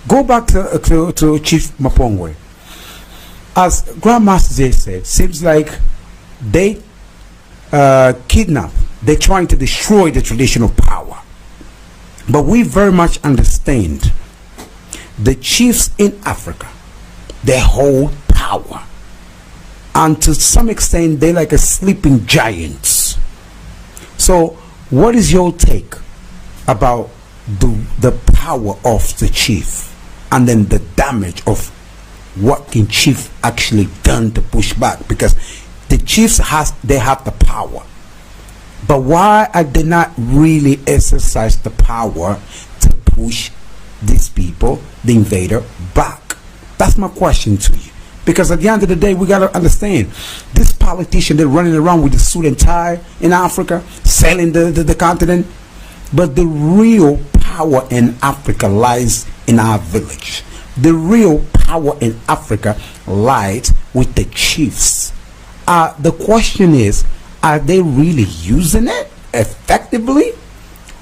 Go back to Chief Mapongwe. As Grandmaster Jay said, seems like they kidnap, they're trying to destroy the traditional power. But we very much understand the chiefs in Africa, they hold power. And to some extent, they're like a sleeping giants. So, what is your take about the power of the chief, and then the damage of what can chief actually done to push back? Because the chiefs they have the power, but why are they not really exercise the power to push these people, the invader, back? That's my question to you. Because at the end of the day, we gotta understand, this politician, they're running around with the suit and tie in Africa, selling the continent, but the real power in Africa lies in our village. The real power in Africa lies with the chiefs. The question is, are they really using it effectively,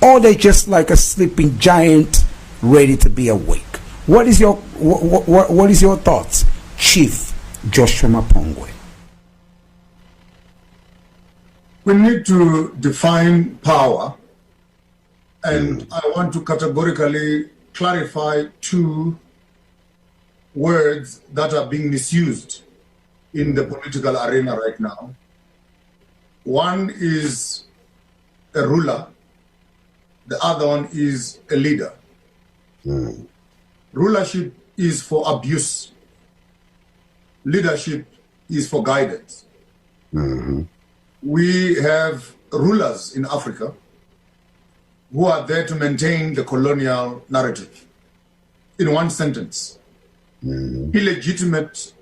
or they just like a sleeping giant ready to be awake? What is your what is your thoughts, Chief Joshua Mapongwe? We need to define power, and I want to categorically clarify two words that are being misused in the political arena right now. One is a ruler, the other one is a leader. Rulership is for abuse. Leadership is for guidance. We have rulers in Africa who are there to maintain the colonial narrative. In one sentence, illegitimate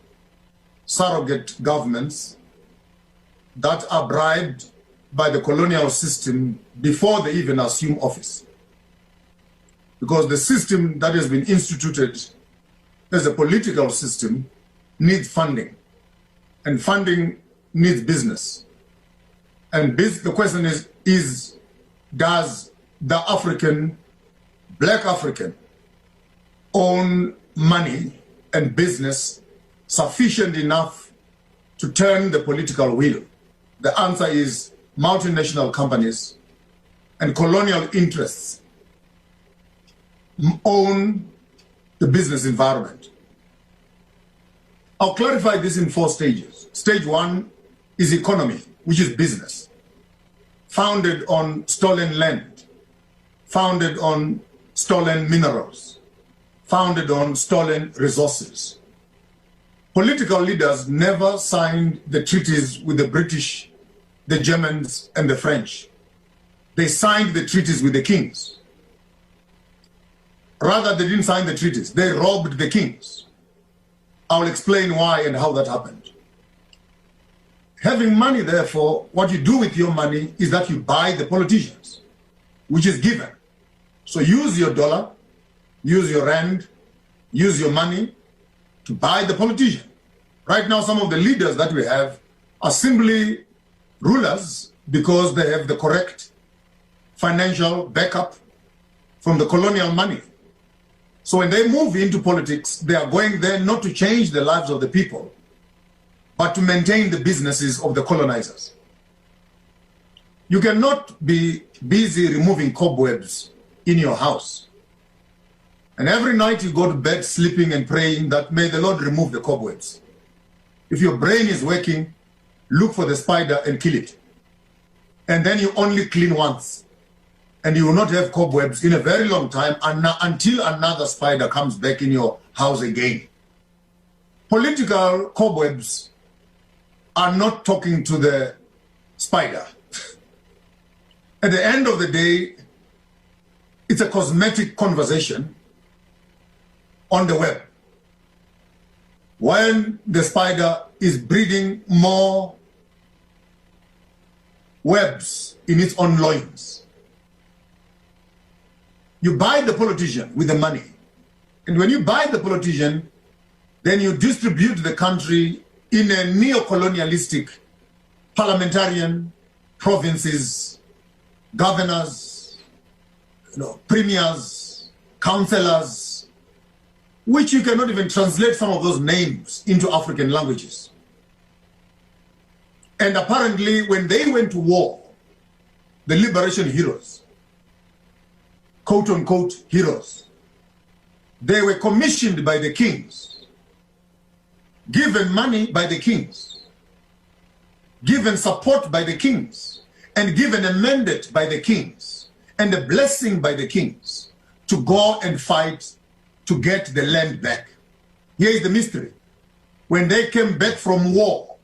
surrogate governments that are bribed by the colonial system before they even assume office. Because the system that has been instituted as a political system needs funding, and funding needs business. And the question is does the African, black African, own money and business sufficient enough to turn the political wheel? The answer is multinational companies and colonial interests own the business environment. I'll clarify this in 4 stages. Stage 1 is economy, which is business, founded on stolen land, founded on stolen minerals, founded on stolen resources. Political leaders never signed the treaties with the British, the Germans, and the French. They signed the treaties with the kings. Rather, they didn't sign the treaties. They robbed the kings. I'll explain why and how that happened. Having money, therefore, what you do with your money is that you buy the politicians, which is given. So use your dollar, use your rand, use your money to buy the politician. Right now, some of the leaders that we have are simply rulers because they have the correct financial backup from the colonial money. So when they move into politics, they are going there not to change the lives of the people, but to maintain the businesses of the colonizers. You cannot be busy removing cobwebs in your house, and every night you go to bed sleeping and praying that may the Lord remove the cobwebs. If your brain is working, look for the spider and kill it. And then you only clean once, and you will not have cobwebs in a very long time until another spider comes back in your house again. Political cobwebs are not talking to the spider. At the end of the day, it's a cosmetic conversation on the web. When the spider is breeding more webs in its own loins, you buy the politician with the money. And when you buy the politician, then you distribute the country in a neo-colonialistic parliamentarian provinces, governors, premiers, councillors, which you cannot even translate some of those names into African languages. And apparently, when they went to war, the liberation heroes, quote unquote heroes, they were commissioned by the kings, given money by the kings, given support by the kings, and given a mandate by the kings, and a blessing by the kings to go and fight to get the land back. Here is the mystery. When they came back from war,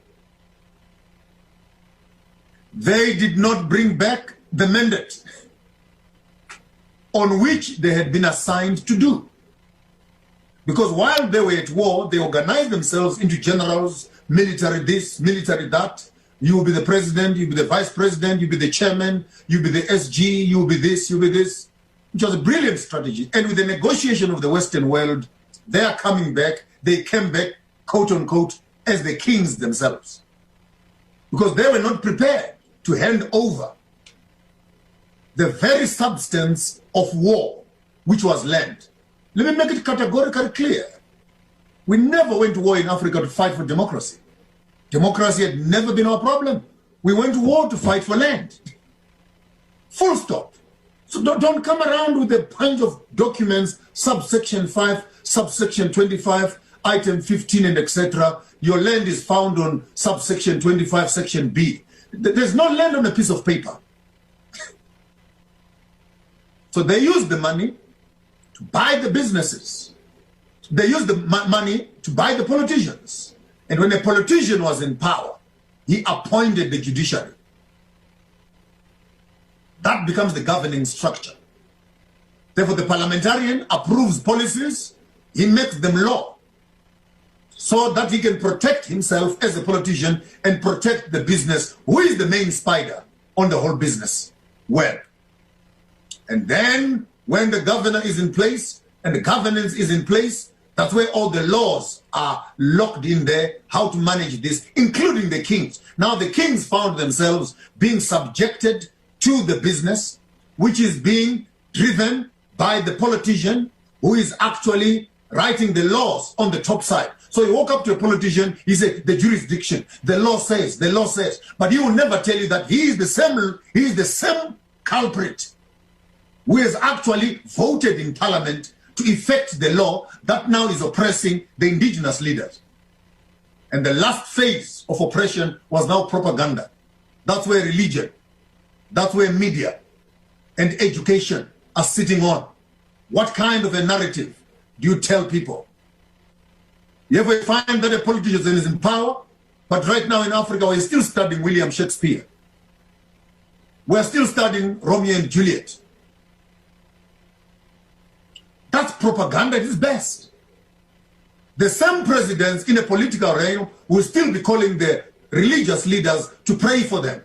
they did not bring back the mandate on which they had been assigned to do. Because while they were at war, they organized themselves into generals, military this, military that. You will be the president, you'll be the vice president, you'll be the chairman, you'll be the SG, you'll be this, you'll be this. Which was a brilliant strategy. And with the negotiation of the Western world, they are coming back. They came back, quote unquote, as the kings themselves. Because they were not prepared to hand over the very substance of war, which was land. Let me make it categorically clear. We never went to war in Africa to fight for democracy. Democracy had never been our problem. We went to war to fight for land. Full stop. So don't come around with a bunch of documents, subsection 5, subsection 25, item 15, and etc. Your land is found on subsection 25, section B. There's no land on a piece of paper. So they used the money to buy the businesses. They used the money to buy the politicians. And when a politician was in power, he appointed the judiciary. That becomes the governing structure. Therefore, the parliamentarian approves policies, he makes them law, so that he can protect himself as a politician and protect the business, who is the main spider on the whole business web. And then, when the governor is in place and the governance is in place, that's where all the laws are locked in there, how to manage this, including the kings. Now the kings found themselves being subjected to the business, which is being driven by the politician who is actually writing the laws on the top side. So you walk up to a politician, he said, the jurisdiction, the law says, but he will never tell you that he is the same culprit who has actually voted in parliament to effect the law that now is oppressing the indigenous leaders. And the last phase of oppression was now propaganda. That's where religion, that's where media and education are sitting on. What kind of a narrative do you tell people? You ever find that a politician is in power, but right now in Africa we're still studying William Shakespeare. We're still studying Romeo and Juliet. That's propaganda at its best. The same presidents in a political realm will still be calling the religious leaders to pray for them.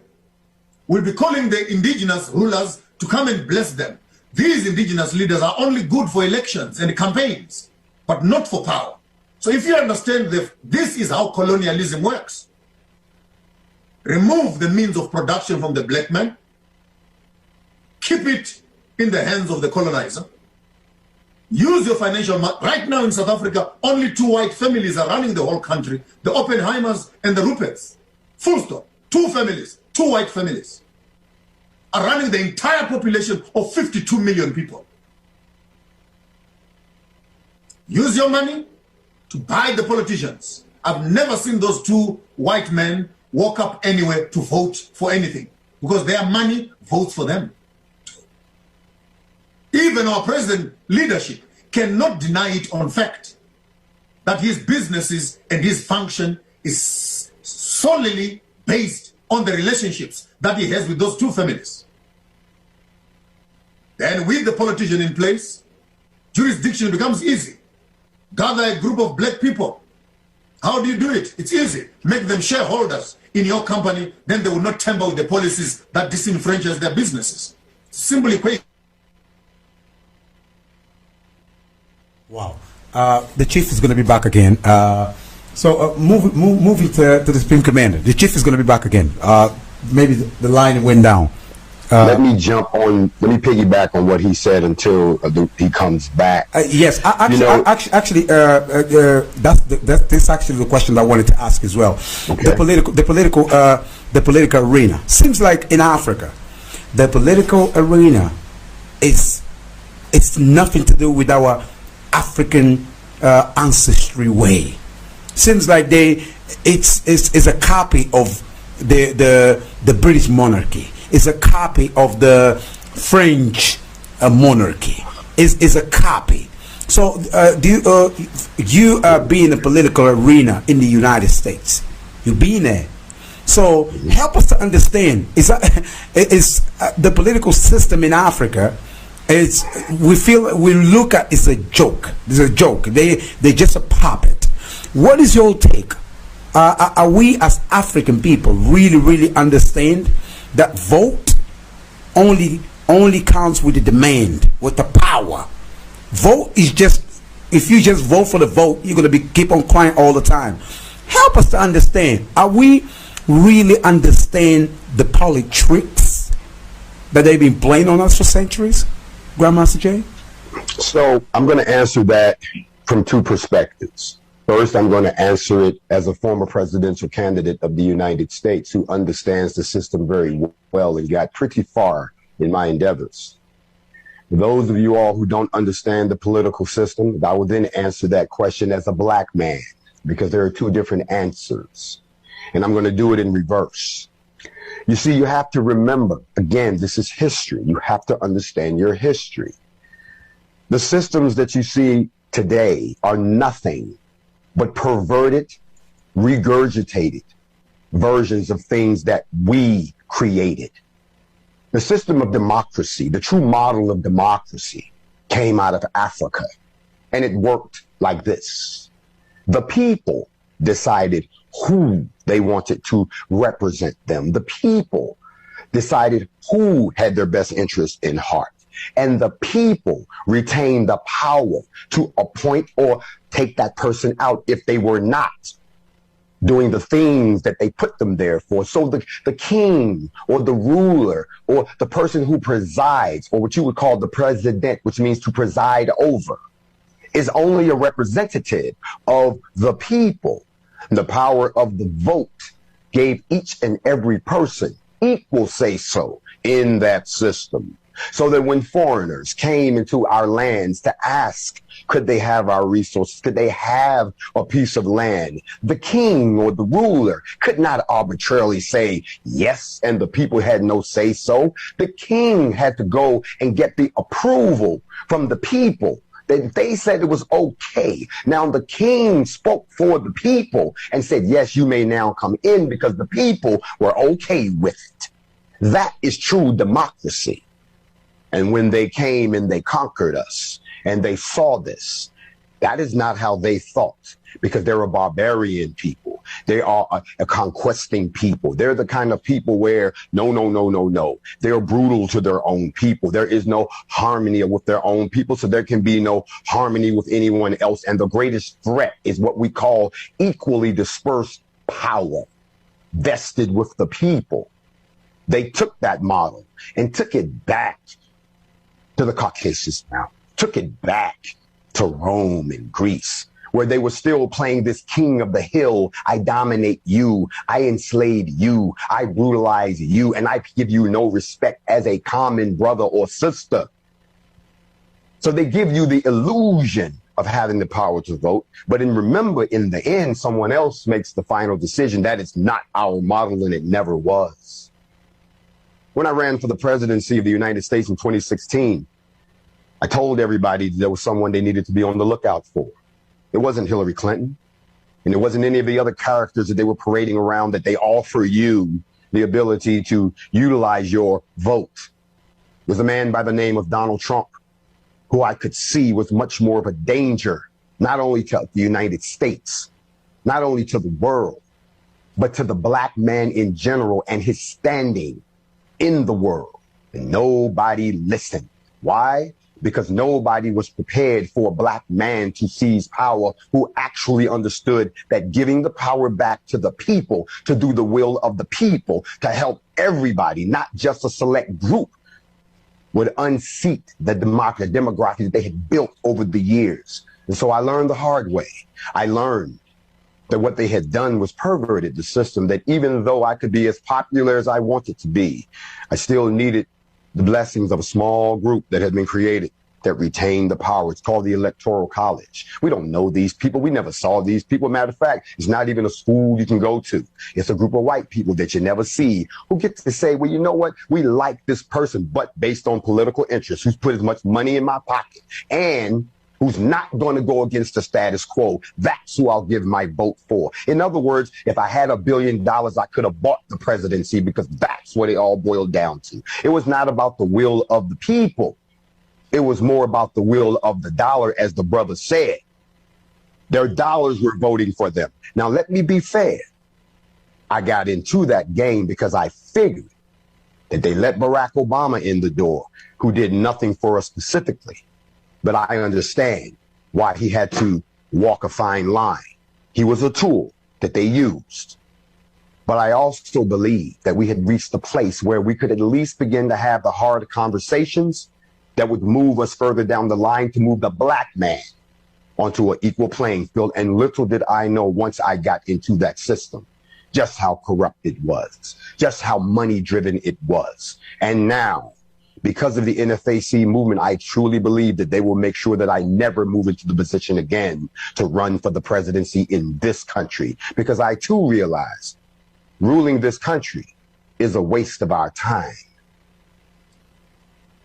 Will be calling the indigenous rulers to come and bless them. These indigenous leaders are only good for elections and campaigns, but not for power. So if you understand that this is how colonialism works, remove the means of production from the black man, keep it in the hands of the colonizer, use your financial market. Right now in South Africa, only 2 white families are running the whole country, the Oppenheimers and the Ruperts. Full stop. 2 families, 2 white families are running the entire population of 52 million people. Use your money to buy the politicians. I've never seen those 2 white men walk up anywhere to vote for anything, because their money votes for them. Even our present leadership cannot deny it on fact that his businesses and his function is solely based on the relationships that he has with those 2 families. Then with the politician in place, jurisdiction becomes easy. Gather a group of black people. How do you do it? It's easy. Make them shareholders in your company, then they will not tamper with the policies that disenfranchise their businesses. Simple equation. Wow. The chief is going to be back again. Moving to the Supreme Commander. The chief is going to be back again. Maybe the line went down. let me piggyback on what he said until he comes back. Yes, that's actually the question I wanted to ask as well. Okay. The political arena seems like in Africa, the political arena is it's nothing to do with our African ancestry way. Seems like it's a copy of the British monarchy. It's a copy of the French monarchy. Is a copy. So do you be in the political arena in the United States? You being there. So help us to understand. Is the political system in Africa? We look at it's a joke. It's a joke. They just a puppet. What is your take? Are we as African people really understand that vote only counts with the demand, with the power? Vote is just, if you just vote for the vote, you're gonna keep on crying all the time. Help us to understand. Are we really understand the politics that they've been playing on us for centuries, Grandmaster Jay? So I'm going to answer that from two perspectives. First, I'm going to answer it as a former presidential candidate of the United States who understands the system very well and got pretty far in my endeavors. For those of you all who don't understand the political system, I will then answer that question as a black man, because there are two different answers. And I'm going to do it in reverse. You see, you have to remember, again, this is history. You have to understand your history. The systems that you see today are nothing but perverted, regurgitated versions of things that we created. The system of democracy, the true model of democracy, came out of Africa, and it worked like this. The people decided who they wanted to represent them. The people decided who had their best interest in heart. And the people retained the power to appoint or take that person out if they were not doing the things that they put them there for. So the king or the ruler or the person who presides, or what you would call the president, which means to preside over, is only a representative of the people. The power of the vote gave each and every person equal say-so in that system. So that when foreigners came into our lands to ask, could they have our resources? Could they have a piece of land? The king or the ruler could not arbitrarily say yes, and the people had no say-so. The king had to go and get the approval from the people. They said it was okay. Now the king spoke for the people and said, yes, you may now come in, because the people were okay with it. That is true democracy. And when they came and they conquered us and they saw this, that is not how they thought, because they're a barbarian people. They are a conquesting people. They're the kind of people where no. They're brutal to their own people. There is no harmony with their own people, so there can be no harmony with anyone else. And the greatest threat is what we call equally dispersed power vested with the people. They took that model and took it back to the Caucasus Mountains, took it back to Rome and Greece, where they were still playing this king of the hill. I dominate you, I enslave you, I brutalize you, and I give you no respect as a common brother or sister. So they give you the illusion of having the power to vote. But remember, in the end, someone else makes the final decision. That is not our model, and it never was. When I ran for the presidency of the United States in 2016, I told everybody there was someone they needed to be on the lookout for. It wasn't Hillary Clinton, and it wasn't any of the other characters that they were parading around that they offer you the ability to utilize your vote. It was a man by the name of Donald Trump, who I could see was much more of a danger, not only to the United States, not only to the world, but to the black man in general and his standing in the world. And nobody listened. Why? because nobody was prepared for a black man to seize power who actually understood that giving the power back to the people, to do the will of the people, to help everybody, not just a select group, would unseat the demography that they had built over the years. And so I learned the hard way. I learned that what they had done was perverted the system, that even though I could be as popular as I wanted to be, I still needed the blessings of a small group that had been created that retained the power. It's called the Electoral College. We don't know these people. We never saw these people. Matter of fact, it's not even a school you can go to. It's a group of white people that you never see who get to say, well, you know what? We like this person, but based on political interest, who's put as much money in my pocket and who's not going to go against the status quo. That's who I'll give my vote for. In other words, if I had $1 billion, I could have bought the presidency, because that's what it all boiled down to. It was not about the will of the people. It was more about the will of the dollar, as the brother said. Their dollars were voting for them. Now, let me be fair. I got into that game because I figured that they let Barack Obama in the door, who did nothing for us specifically. But I understand why he had to walk a fine line. He was a tool that they used. But I also believe that we had reached a place where we could at least begin to have the hard conversations that would move us further down the line to move the black man onto an equal playing field. And little did I know, once I got into that system, just how corrupt it was, just how money driven it was. And now, because of the NFAC movement, I truly believe that they will make sure that I never move into the position again to run for the presidency in this country. Because I too realize ruling this country is a waste of our time.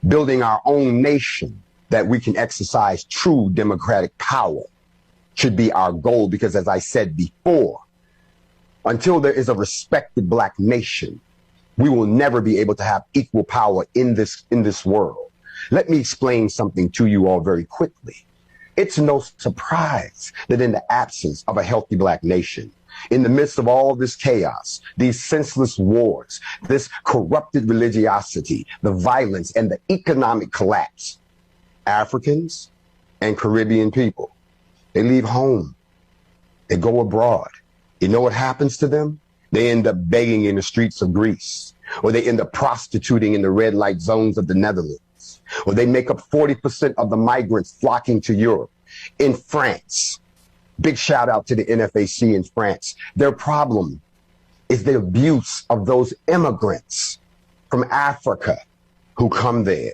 Building our own nation that we can exercise true democratic power should be our goal, because as I said before, until there is a respected black nation, we will never be able to have equal power in this world. Let me explain something to you all very quickly. It's no surprise that in the absence of a healthy black nation, in the midst of all this chaos, these senseless wars, this corrupted religiosity, the violence, and the economic collapse, Africans and Caribbean people, they leave home. They go abroad. You know what happens to them? They end up begging in the streets of Greece, or they end up prostituting in the red light zones of the Netherlands, or they make up 40% of the migrants flocking to Europe. In France, big shout out to the NFAC in France. Their problem is the abuse of those immigrants from Africa who come there,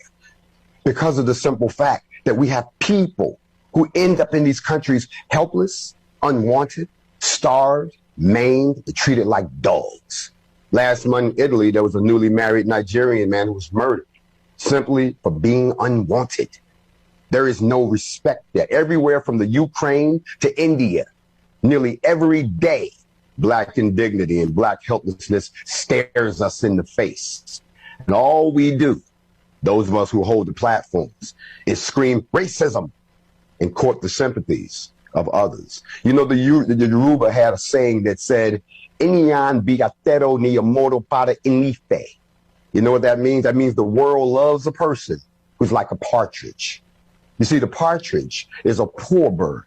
because of the simple fact that we have people who end up in these countries helpless, unwanted, starved, maimed, treated like dogs. Last month in Italy, there was a newly married Nigerian man who was murdered simply for being unwanted. There is no respect there. Everywhere from the Ukraine to India, nearly every day, black indignity and black helplessness stares us in the face. And all we do, those of us who hold the platforms, is scream racism and court the sympathies of others. You know, the Yoruba had a saying that said, "Iniyan bigatero ni amoro para inife." You know what that means? That means the world loves a person who's like a partridge. You see, the partridge is a poor bird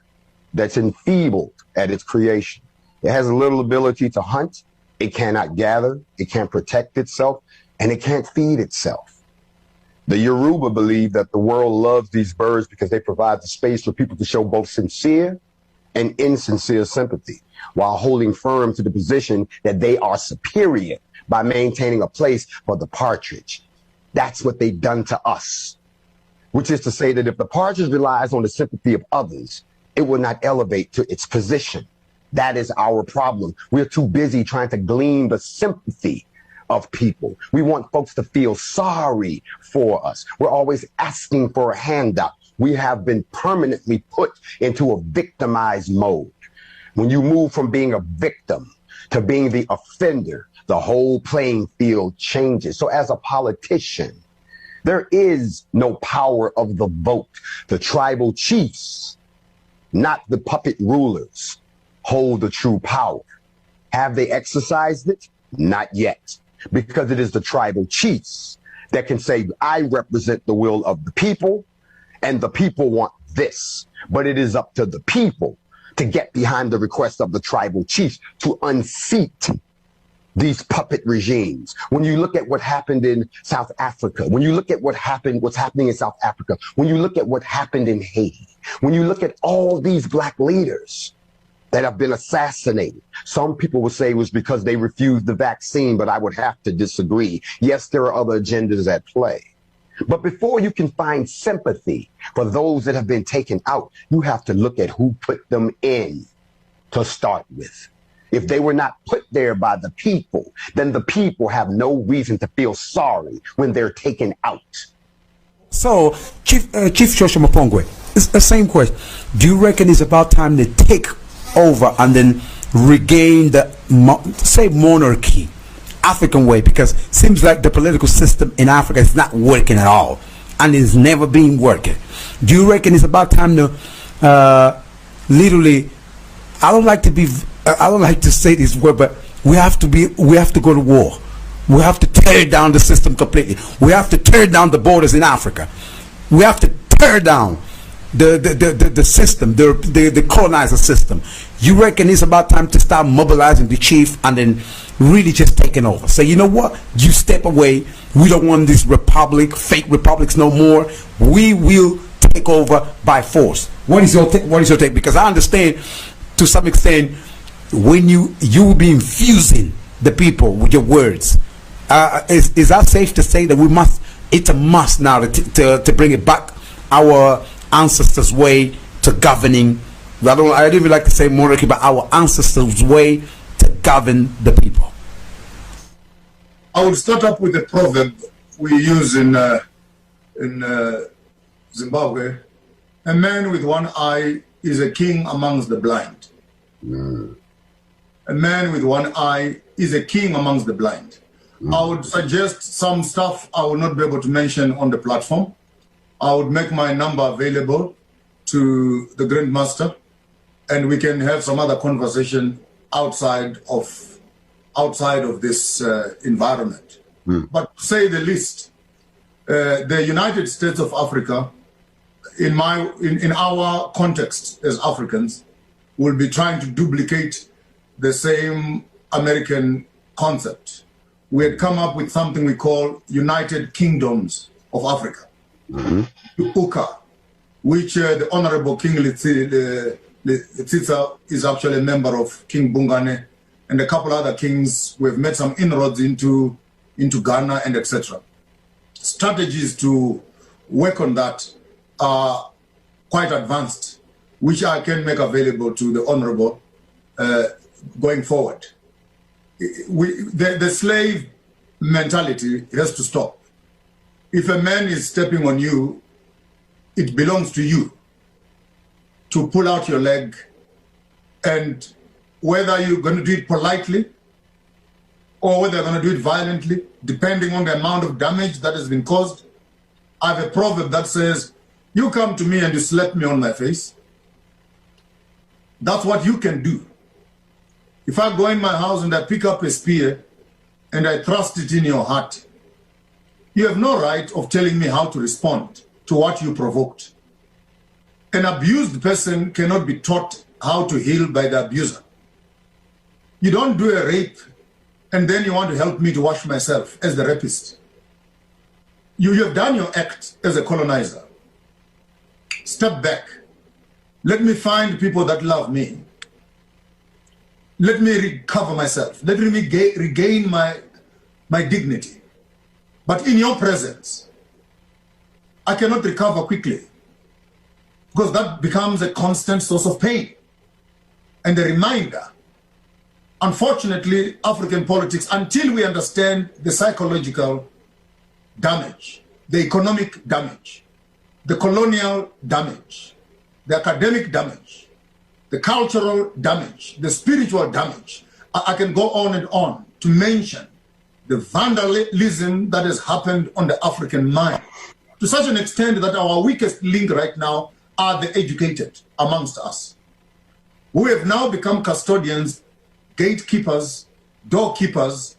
that's enfeebled at its creation. It has little ability to hunt. It cannot gather. It can't protect itself, and it can't feed itself. The Yoruba believe that the world loves these birds because they provide the space for people to show both sincere and insincere sympathy, while holding firm to the position that they are superior by maintaining a place for the partridge. That's what they've done to us, which is to say that if the partridge relies on the sympathy of others, it will not elevate to its position. That is our problem. We're too busy trying to glean the sympathy of people. We want folks to feel sorry for us. We're always asking for a handout. We have been permanently put into a victimized mode. When you move from being a victim to being the offender, the whole playing field changes. So as a politician, there is no power of the vote. The tribal chiefs, not the puppet rulers, hold the true power. Have they exercised it? Not yet. Because it is the tribal chiefs that can say, I represent the will of the people, And the people want this. But it is up to the people to get behind the request of the tribal chiefs to unseat these puppet regimes. When you look at what happened in South Africa, when you look at what's happening in South Africa, when you look at what happened in Haiti, when you look at all these black leaders that have been assassinated, some people would say it was because they refused the vaccine, but I would have to disagree. Yes, there are other agendas at play. But before you can find sympathy for those that have been taken out, you have to look at who put them in to start with. If they were not put there by the people, then the people have no reason to feel sorry when they're taken out. So, Chief Joshua Mapongwe, it's the same question. Do you reckon it's about time to take over and then regain the, say, monarchy, African way? Because it seems like the political system in Africa is not working at all, and it's never been working. Do you reckon it's about time to literally, I don't like to say this word, but we have to go to war. We have to tear down the system completely. We have to tear down the borders in Africa. We have to tear down the system, the colonizer system. You reckon it's about time to start mobilizing the chief and then really just taking over? Say, you know what? You step away. We don't want this republic, fake republics no more. We will take over by force. What is your take? Because I understand to some extent when you will be infusing the people with your words. Is that safe to say that we must? It's a must now to bring it back our ancestors' way to governing. I don't even like to say monarchy, but our ancestors' way to govern the people. I would start up with a proverb we use in Zimbabwe: "A man with one eye is a king amongst the blind." A man with one eye is a king amongst the blind. I would suggest some stuff I will not be able to mention on the platform. I would make my number available to the grandmaster, and we can have some other conversation outside of this environment. But to say the least, the United States of Africa, in our context as Africans, will be trying to duplicate the same American concept. We had come up with something we call United Kingdoms of Africa, UKA, which the Honorable King Letsitsa is actually a member of King Bungane, and a couple other kings. We've made some inroads into Ghana and etc. Strategies to work on that are quite advanced, which I can make available to the Honorable going forward. The slave mentality has to stop. If a man is stepping on you, it belongs to you to pull out your leg, and whether you're going to do it politely or whether you're going to do it violently, depending on the amount of damage that has been caused. I have a proverb that says, "You come to me and you slap me on my face." That's what you can do. If I go in my house and I pick up a spear and I thrust it in your heart, you have no right of telling me how to respond to what you provoked. An abused person cannot be taught how to heal by the abuser. You don't do a rape and then you want to help me to wash myself as the rapist. You have done your act as a colonizer. Step back. Let me find people that love me. Let me recover myself. Let me regain my dignity. But in your presence, I cannot recover quickly, because that becomes a constant source of pain and a reminder. Unfortunately, African politics, until we understand the psychological damage, the economic damage, the colonial damage, the academic damage, the cultural damage, the spiritual damage, I can go on and on to mention the vandalism that has happened on the African mind, to such an extent that our weakest link right now are the educated amongst us, who have now become custodians, gatekeepers, doorkeepers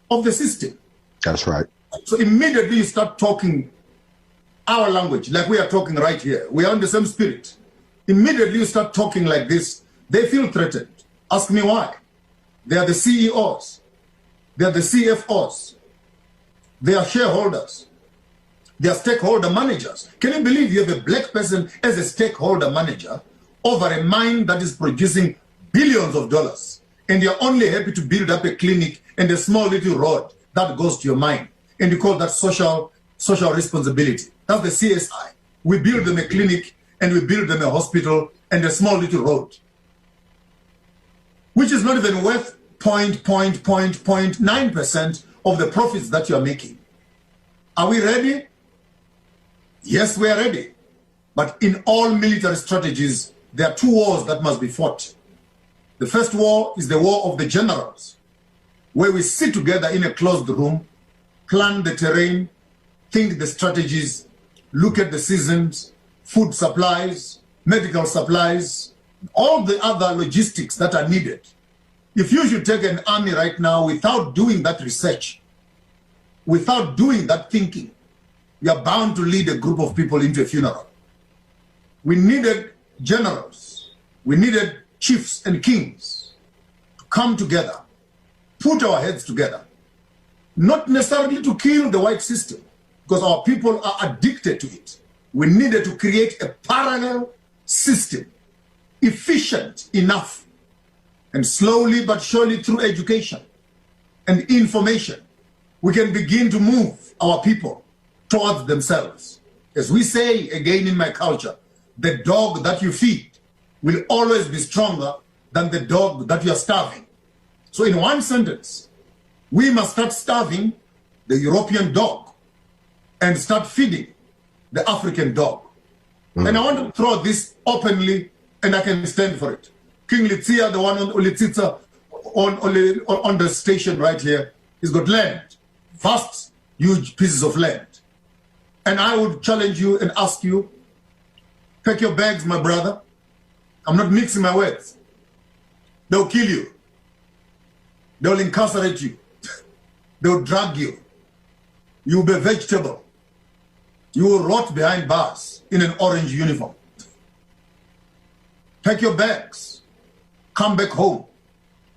of the system. That's right. So immediately you start talking our language, like we are talking right here. We are in the same spirit. Immediately you start talking like this, they feel threatened. Ask me why. They are the CEOs. They are the CFOs. They are shareholders. They are stakeholder managers. Can you believe you have a black person as a stakeholder manager over a mine that is producing billions of dollars, and you're only happy to build up a clinic and a small little road that goes to your mine, and you call that social responsibility? That's the CSI. We build them a clinic and we build them a hospital and a small little road, which is not even worth 0.9% of the profits that you are making. Are we ready? Yes, we are ready. But in all military strategies, there are two wars that must be fought. The first war is the war of the generals, where we sit together in a closed room, plan the terrain, think the strategies, look at the seasons, food supplies, medical supplies, all the other logistics that are needed. If you should take an army right now without doing that research, without doing that thinking, you are bound to lead a group of people into a funeral. We needed generals, we needed chiefs and kings to come together, put our heads together, not necessarily to kill the white system, because our people are addicted to it. We needed to create a parallel system, efficient enough, and slowly but surely through education and information, we can begin to move our people towards themselves. As we say again in my culture, the dog that you feed will always be stronger than the dog that you are starving. So in one sentence, we must start starving the European dog and start feeding the African dog. And I want to throw this openly, and I can stand for it. King Litsia, the one on Ulitsitsa, on the station right here, he's got land, vast, huge pieces of land. And I would challenge you and ask you, pack your bags, my brother. I'm not mixing my words. They'll kill you. They'll incarcerate you. They'll drag you. You'll be a vegetable. You will rot behind bars in an orange uniform. Pack your bags. Come back home.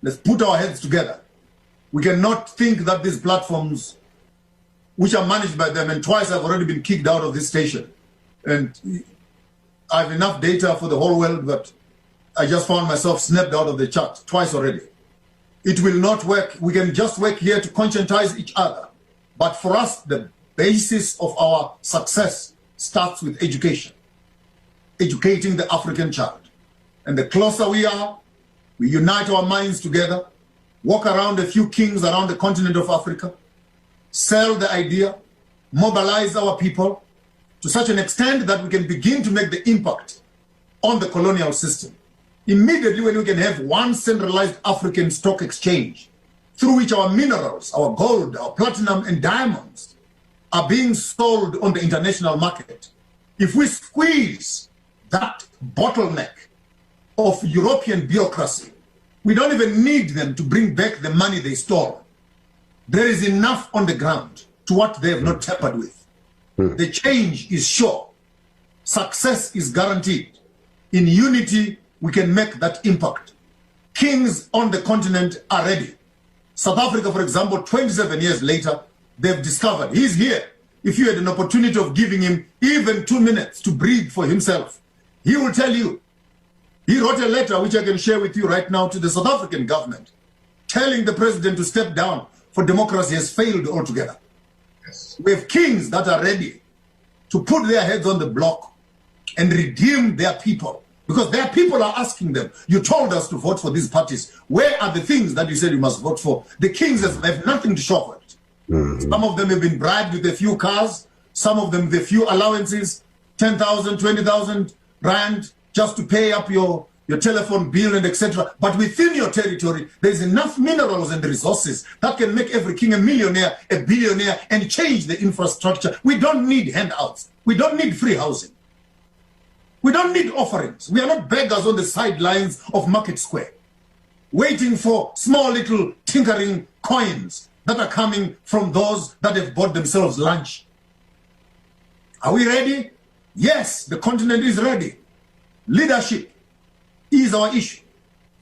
Let's put our heads together. We cannot think that these platforms, which are managed by them, and twice I've already been kicked out of this station. And I have enough data for the whole world, but I just found myself snapped out of the chat twice already. It will not work. We can just work here to conscientize each other. But for us, the basis of our success starts with education. Educating the African child. And the closer we are, we unite our minds together, walk around a few kings around the continent of Africa, sell the idea, mobilize our people to such an extent that we can begin to make the impact on the colonial system. Immediately when we can have one centralized African stock exchange through which our minerals, our gold, our platinum and diamonds are being sold on the international market. If we squeeze that bottleneck of European bureaucracy, we don't even need them to bring back the money they stole. There is enough on the ground to what they have not tampered with. The change is sure. Success is guaranteed. In unity, we can make that impact. Kings on the continent are ready. South Africa, for example, 27 years later, they've discovered he's here. If you had an opportunity of giving him even 2 minutes to breathe for himself, he will tell you. He wrote a letter, which I can share with you right now, to the South African government, telling the president to step down, for democracy has failed altogether. Yes. We have kings that are ready to put their heads on the block and redeem their people. Because their people are asking them, you told us to vote for these parties. Where are the things that you said you must vote for? The kings have nothing to show for it. Some of them have been bribed with a few cars. Some of them with a few allowances, 10,000, 20,000 rand, just to pay up your telephone bill and etc. But within your territory, there's enough minerals and resources that can make every king a millionaire, a billionaire, and change the infrastructure. We don't need handouts. We don't need free housing. We don't need offerings. We are not beggars on the sidelines of Market Square, waiting for small little tinkering coins that are coming from those that have bought themselves lunch. Are we ready? Yes, the continent is ready. Leadership is our issue.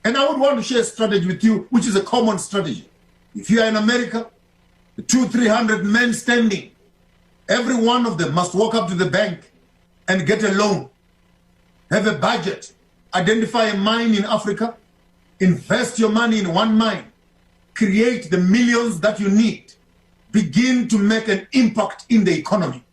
And I would want to share a strategy with you, which is a common strategy. If you are in America, the 200-300 men standing, every one of them must walk up to the bank and get a loan, have a budget, identify a mine in Africa, invest your money in one mine, create the millions that you need, begin to make an impact in the economy.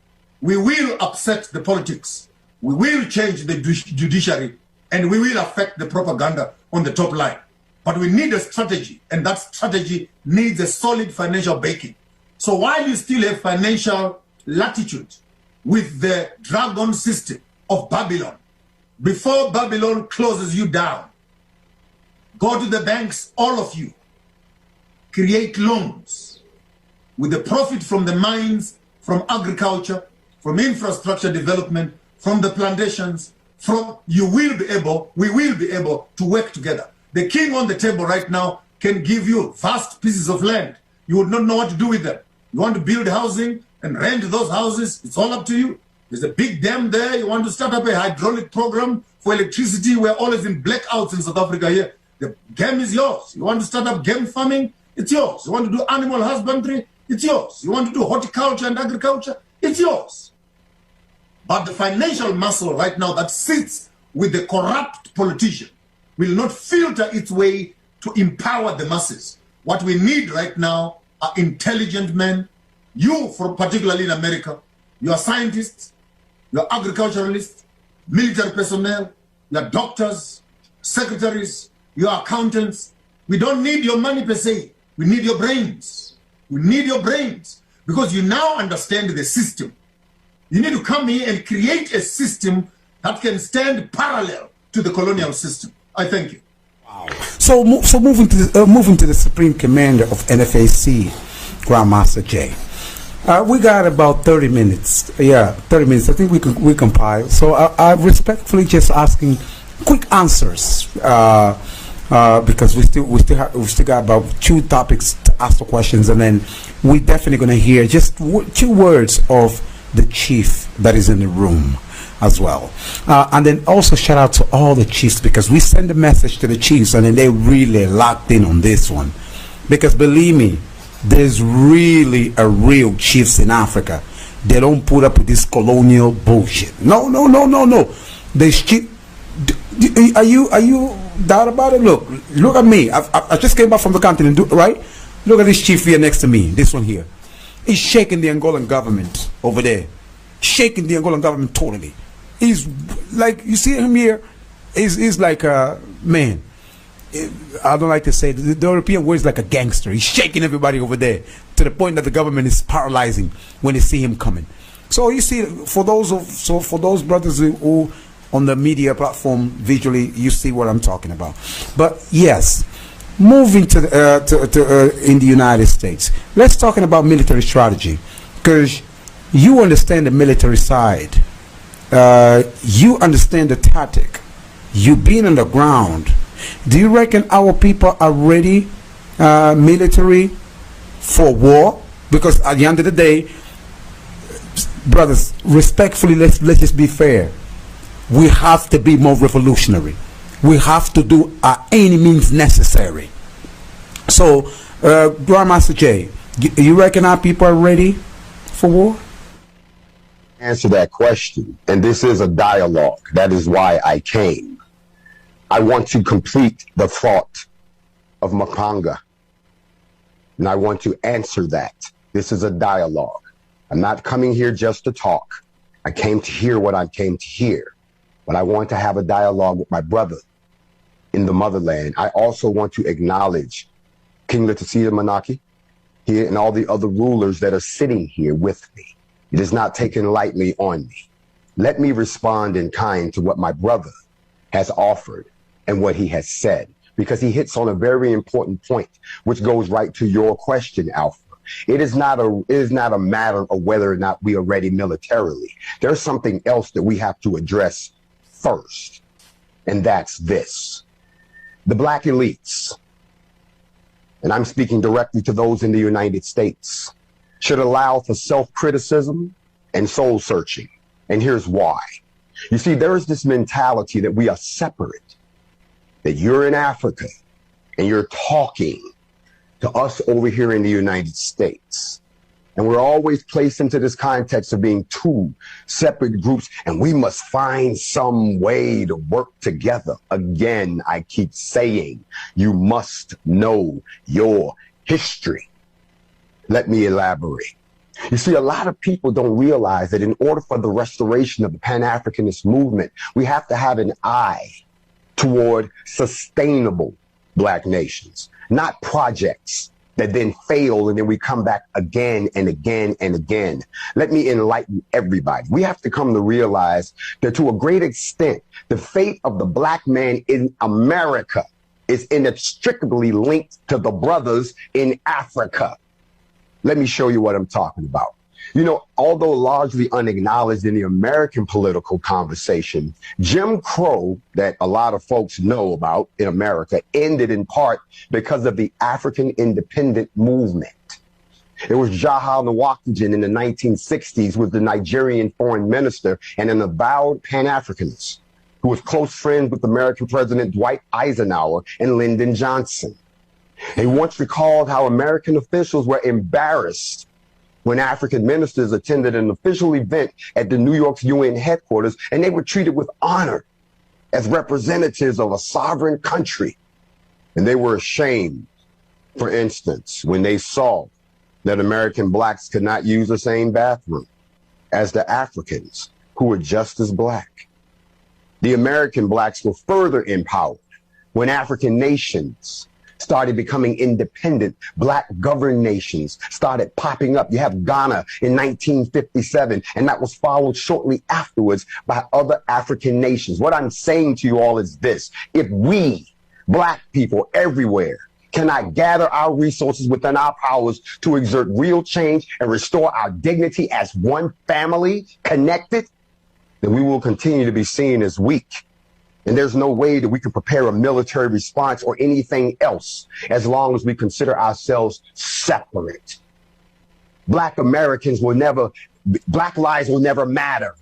We will upset the politics. We will change the judiciary, and we will affect the propaganda on the top line. But we need a strategy, and that strategy needs a solid financial backing. So while you still have financial latitude with the dragon system of Babylon, before Babylon closes you down, go to the banks, all of you, create loans with the profit from the mines, from agriculture, from infrastructure development, from the plantations, we will be able to work together. The king on the table right now can give you vast pieces of land. You would not know what to do with them. You want to build housing and rent those houses, it's all up to you. There's a big dam there. You want to start up a hydraulic program for electricity. We're always in blackouts in South Africa here. The game is yours. You want to start up game farming, it's yours. You want to do animal husbandry, it's yours. You want to do horticulture and agriculture, it's yours. But the financial muscle right now that sits with the corrupt politician will not filter its way to empower the masses. What we need right now are intelligent men. You, particularly in America, you are scientists, you are agriculturalists, military personnel, you are doctors, secretaries, you are accountants. We don't need your money per se. We need your brains. We need your brains because you now understand the system. You need to come here and create a system that can stand parallel to the colonial system. I thank you. Wow. So moving to the Supreme Commander of NFAC, Grandmaster Jay. We got about 30 minutes. Yeah, 30 minutes. I think we compile. So I respectfully just asking quick answers because we still got about 2 topics to ask the questions, and then we're definitely going to hear just 2 words of the chief that is in the room as well, and then also shout out to all the chiefs, because we send a message to the chiefs and then they really locked in on this one, because believe me, there's really a real chiefs in Africa. They don't put up with this colonial bullshit. No. There's chief. Are you doubt about it? Look at me. I just came back from the continent, right? Look at this chief here next to me. This one here. He's shaking the Angolan government over there. Shaking the Angolan government totally. He's like, you see him here, he's like a man. I don't like to say the European word is like a gangster. He's shaking everybody over there to the point that the government is paralyzing when they see him coming. So you see, for those brothers who on the media platform visually, you see what I'm talking about. But yes, moving to in the United States, let's talking about military strategy, because you understand the military side, you understand the tactic, you've been on the ground. Do you reckon our people are ready military for war? Because at the end of the day, brothers, respectfully, let's just be fair. We have to be more revolutionary. We have to do any means necessary. So, Grandmaster Jay, you reckon our people are ready for war? Answer that question, and this is a dialogue. That is why I came. I want to complete the thought of Makanga, and I want to answer that. This is a dialogue. I'm not coming here just to talk. I came to hear what I came to hear, but I want to have a dialogue with my brother in the motherland. I also want to acknowledge King Letisiya Manaki here and all the other rulers that are sitting here with me. It is not taken lightly on me. Let me respond in kind to what my brother has offered and what he has said, because he hits on a very important point, which goes right to your question, Alpha. It is not a matter of whether or not we are ready militarily. There's something else that we have to address first, and that's this. The black elites, and I'm speaking directly to those in the United States, should allow for self-criticism and soul-searching. And here's why. You see, there is this mentality that we are separate, that you're in Africa and you're talking to us over here in the United States. And we're always placed into this context of being two separate groups, and we must find some way to work together. Again, I keep saying, you must know your history. Let me elaborate. You see, a lot of people don't realize that in order for the restoration of the Pan-Africanist movement, we have to have an eye toward sustainable Black nations, not projects that then fail and then we come back again and again and again. Let me enlighten everybody. We have to come to realize that to a great extent, the fate of the Black man in America is inextricably linked to the brothers in Africa. Let me show you what I'm talking about. You know, although largely unacknowledged in the American political conversation, Jim Crow, that a lot of folks know about in America, ended in part because of the African independent movement. It was Jaha Nwakujin in the 1960s, was the Nigerian foreign minister and an avowed Pan-Africanist who was close friends with American President Dwight Eisenhower and Lyndon Johnson. He once recalled how American officials were embarrassed when African ministers attended an official event at the New York's UN headquarters, and they were treated with honor as representatives of a sovereign country. And they were ashamed, for instance, when they saw that American Blacks could not use the same bathroom as the Africans who were just as Black. The American Blacks were further empowered when African nations started becoming independent. Black governed nations started popping up. You have Ghana in 1957, and that was followed shortly afterwards by other African nations. What I'm saying to you all is this: if we, Black people everywhere, cannot gather our resources within our powers to exert real change and restore our dignity as one family, connected, then we will continue to be seen as weak. And there's no way that we can prepare a military response or anything else as long as we consider ourselves separate. Black Americans will never, Black lives will never matter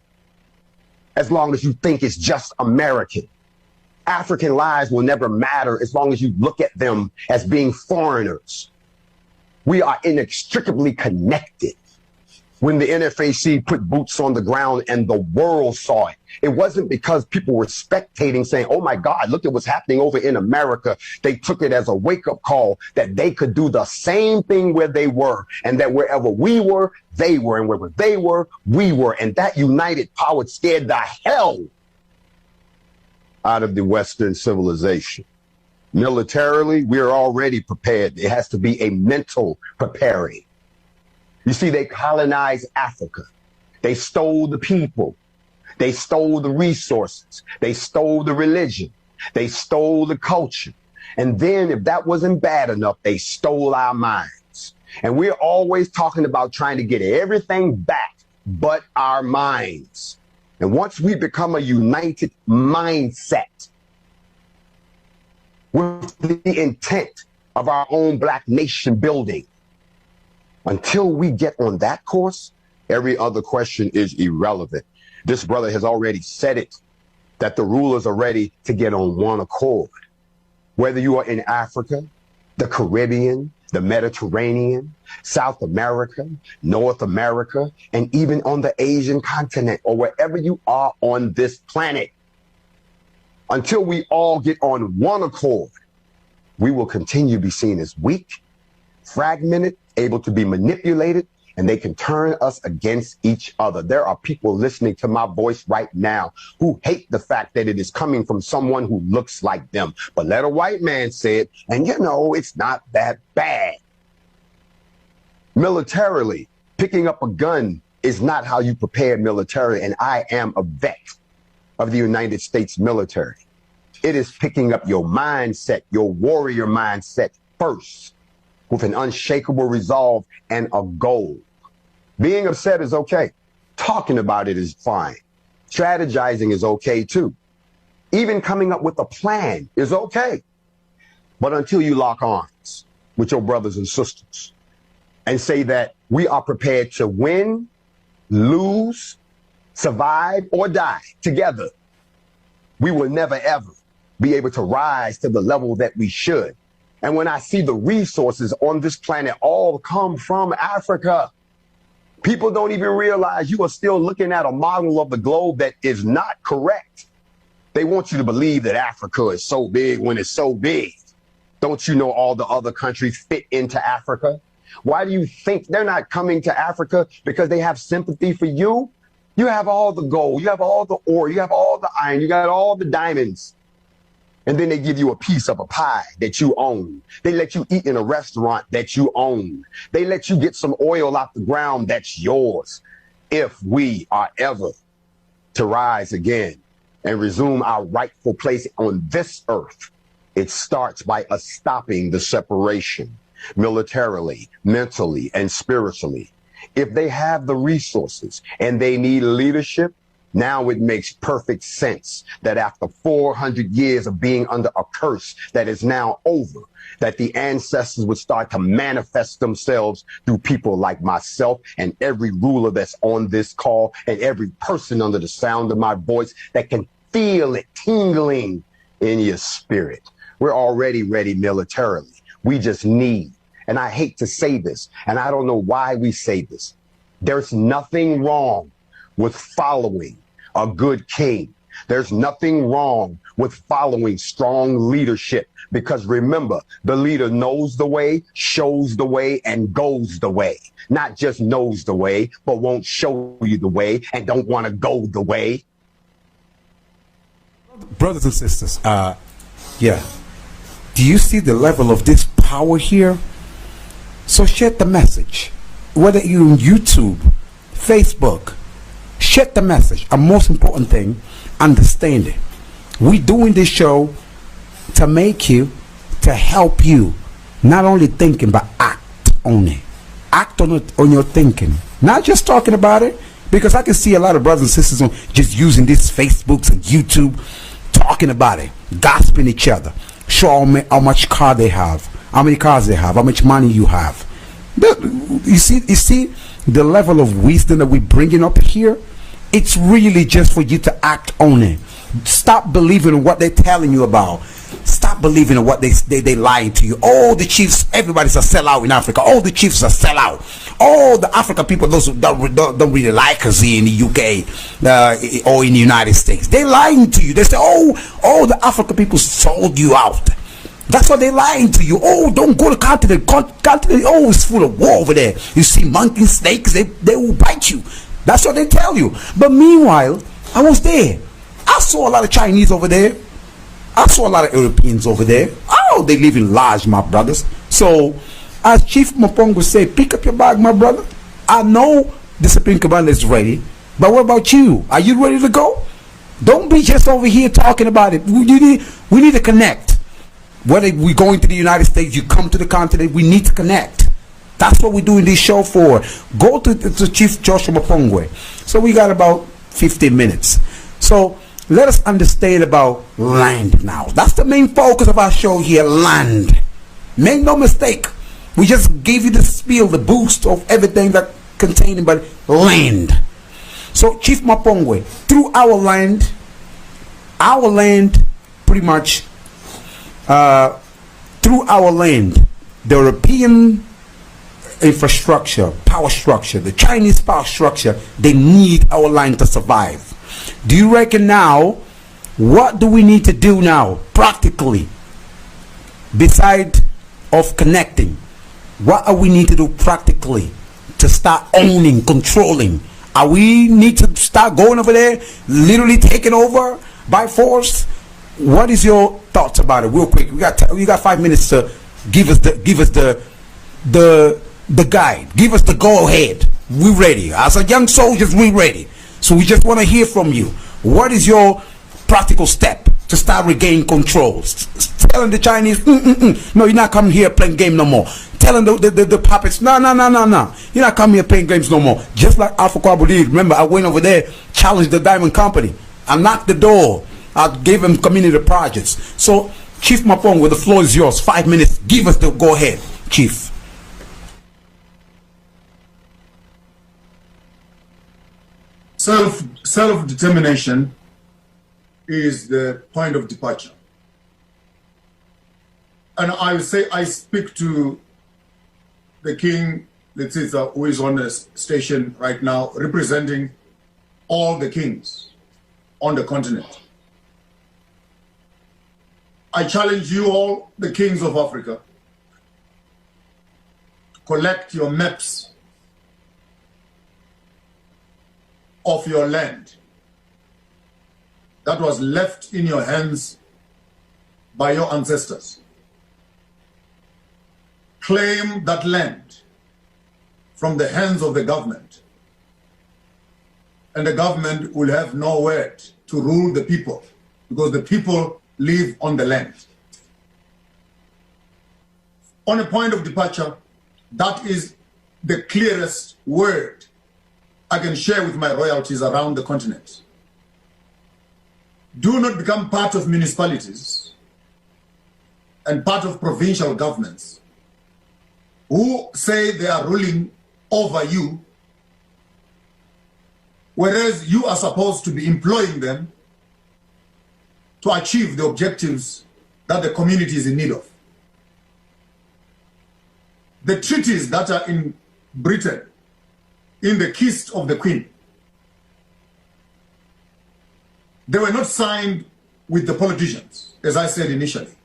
as long as you think it's just American. African lives will never matter as long as you look at them as being foreigners. We are inextricably connected. When the NFAC put boots on the ground and the world saw it, it wasn't because people were spectating saying, oh my God, look at what's happening over in America. They took it as a wake-up call that they could do the same thing where they were, and that wherever we were, they were, and wherever they were, we were. And that united power scared the hell out of the Western civilization. Militarily, we're already prepared. It has to be a mental preparing. You see, they colonized Africa. They stole the people. They stole the resources. They stole the religion. They stole the culture. And then if that wasn't bad enough, they stole our minds. And we're always talking about trying to get everything back but our minds. And once we become a united mindset with the intent of our own Black nation building, until we get on that course, every other question is irrelevant. This brother has already said it, that the rulers are ready to get on one accord. Whether you are in Africa, the Caribbean, the Mediterranean, South America, North America, and even on the Asian continent, or wherever you are on this planet, until we all get on one accord, we will continue to be seen as weak, fragmented, able to be manipulated, and they can turn us against each other. There are people listening to my voice right now who hate the fact that it is coming from someone who looks like them. But let a white man say it, and you know, it's not that bad. Militarily, picking up a gun is not how you prepare militarily, and I am a vet of the United States military. It is picking up your mindset, your warrior mindset first, with an unshakable resolve and a goal. Being upset is okay. Talking about it is fine. Strategizing is okay too. Even coming up with a plan is okay. But until you lock arms with your brothers and sisters and say that we are prepared to win, lose, survive or die together, we will never ever be able to rise to the level that we should. And when I see the resources on this planet all come from Africa, people don't even realize you are still looking at a model of the globe that is not correct. They want you to believe that Africa is so big when it's so big. Don't you know all the other countries fit into Africa? Why do you think they're not coming to Africa? Because they have sympathy for you? You have all the gold, you have all the ore, you have all the iron, you got all the diamonds. And then they give you a piece of a pie that you own. They let you eat in a restaurant that you own. They let you get some oil out the ground that's yours. If we are ever to rise again and resume our rightful place on this earth, it starts by us stopping the separation militarily, mentally, and spiritually. If they have the resources and they need leadership, now it makes perfect sense that after 400 years of being under a curse that is now over, that the ancestors would start to manifest themselves through people like myself and every ruler that's on this call and every person under the sound of my voice that can feel it tingling in your spirit. We're already ready militarily. We just need, and I hate to say this, and I don't know why we say this, there's nothing wrong with following a good king. There's nothing wrong with following strong leadership, because remember, the leader knows the way, shows the way, and goes the way. Not just knows the way, but won't show you the way and don't want to go the way. Brothers and sisters, yeah. Do you see the level of this power here? So share the message. Whether you're on YouTube, Facebook, share the message. And most important thing, understand it. We're doing this show to make you, to help you, not only thinking, but act on it. Act on it, on your thinking. Not just talking about it, because I can see a lot of brothers and sisters on just using this Facebooks and YouTube, talking about it, gossiping each other, show how much car they have, how many cars they have, how much money you have. You see the level of wisdom that we're bringing up here? It's really just for you to act on it. Stop believing in what they're telling you about. Stop believing in what they lying to you. All the chiefs, everybody's a sellout in Africa. All the chiefs are sellout. All the African people, those who don't really like us here in the UK or in the United States, they're lying to you. They say, oh, all the African people sold you out. That's what they're lying to you. Oh, don't go to continent. Continent, oh, it's full of war over there. You see monkeys, snakes, they will bite you. That's what they tell you. But meanwhile, I was there. I saw a lot of Chinese over there. I saw a lot of Europeans over there. Oh, they live in large, my brothers. So, as Chief Mapongo say, pick up your bag, my brother. I know the Supreme Commander is ready. But what about you? Are you ready to go? Don't be just over here talking about it. We need to connect. Whether we're going to the United States, you come to the continent, we need to connect. That's what we're doing this show for. Go to Chief Joshua Mapongwe. So we got about 15 minutes. So let us understand about land now. That's the main focus of our show here, land. Make no mistake. We just gave you the spiel, the boost of everything that contained about land. So Chief Mapongwe, through our land pretty much, through our land, the European infrastructure, power structure, the Chinese power structure, they need our land to survive. Do you reckon now, what do we need to do now, practically, beside of connecting? What are we need to do practically to start owning, controlling? Are we need to start going over there, literally taking over by force? What is your thoughts about it, real quick? We got 5 minutes to give us the guide. Give us the go ahead. We ready. As a young soldiers, we ready. So we just want to hear from you. What is your practical step to start regaining control? Telling the Chinese, no, you're not coming here playing game no more. Telling the puppets, no, you're not coming here playing games no more. Just like Alpha Kwabudi. Remember, I went over there, challenged the Diamond Company. I knocked the door. I gave him community projects. So, Chief Mapongwe, the floor is yours. 5 minutes. Give us the go ahead, Chief. self-determination is the point of departure. And I would say I speak to the King Letizia, who is on the station right now, representing all the kings on the continent. I challenge you all, the kings of Africa, to collect your maps of your land that was left in your hands by your ancestors. Claim that land from the hands of the government, and the government will have no word to rule the people, because the people live on the land. On a point of departure, that is the clearest word I can share with my royalties around the continent. Do not become part of municipalities and part of provincial governments who say they are ruling over you, whereas you are supposed to be employing them to achieve the objectives that the community is in need of. The treaties that are in Britain, in the Kist of the Queen, they were not signed with the politicians, as I said initially.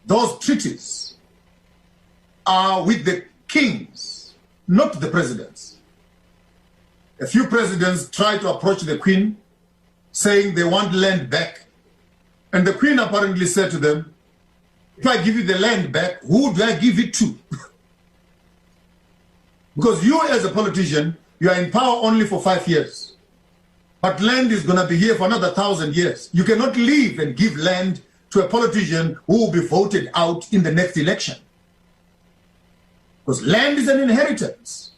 Those treaties are with the kings, not the presidents. A few presidents try to approach the Queen saying they want land back. And the Queen apparently said to them, if I give you the land back, who do I give it to? Because you as a politician, you are in power only for 5 years. But land is going to be here for another 1,000 years. You cannot leave and give land to a politician who will be voted out in the next election. Because land is an inheritance.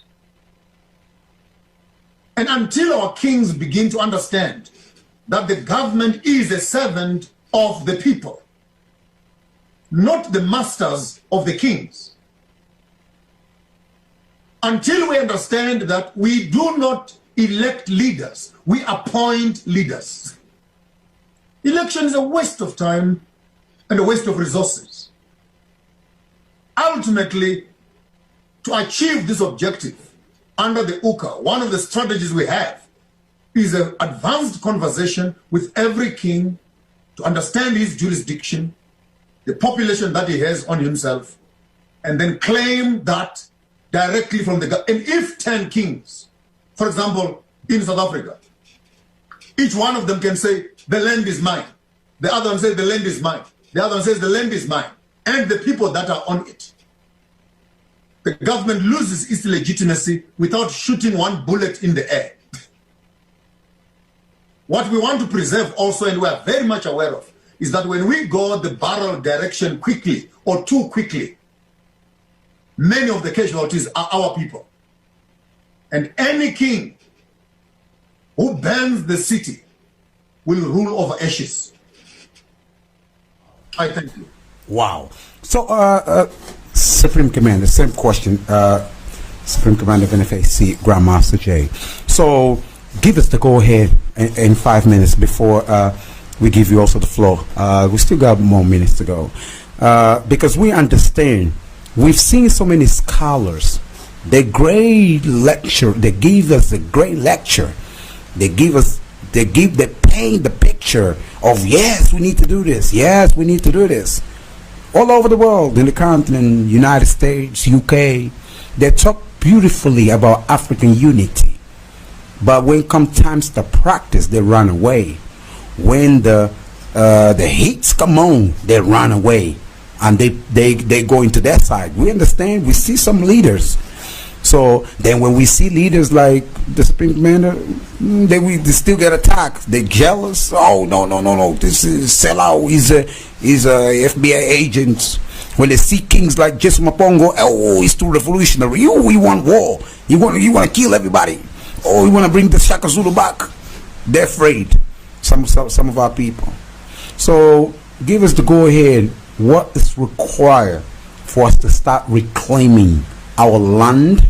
And until our kings begin to understand that the government is a servant of the people, not the masters of the kings, until we understand that we do not elect leaders, we appoint leaders. Election is a waste of time and a waste of resources. Ultimately, to achieve this objective under the UCA, one of the strategies we have is an advanced conversation with every king to understand his jurisdiction, the population that he has on himself, and then claim that directly from the government. And if 10 kings, for example, in South Africa, each one of them can say, the land is mine. The other one says, the land is mine. The other one says, the land is mine. And the people that are on it. The government loses its legitimacy without shooting one bullet in the air. What we want to preserve also, and we are very much aware of, is that when we go the barrel direction quickly or too quickly, many of the casualties are our people. And any king who burns the city will rule over ashes. I thank you. Wow. So, Supreme Commander, same question. Supreme Commander of NFAC, Grandmaster J. So, give us the go-ahead in 5 minutes before we give you also the floor. We still got more minutes to go. Because we understand, we've seen so many scholars. They great lecture, they give us a great lecture. They paint the picture of, yes, we need to do this. Yes, we need to do this. All over the world, in the continent, United States, UK, they talk beautifully about African unity. But when it comes times to practice, they run away. When the heats come on, they run away. And they go into their side. We understand, we see some leaders. So then when we see leaders like the Supreme Commander, they still get attacked. They're jealous. Oh, no. This is sellout. He's a FBI agent. When they see kings like Jesse Mapongo, oh, he's too revolutionary. Oh, he want war. He want to kill everybody. Oh, he want to bring the Shaka Zulu back. They're afraid. Some of our people. So give us the go ahead. What is required for us to start reclaiming our land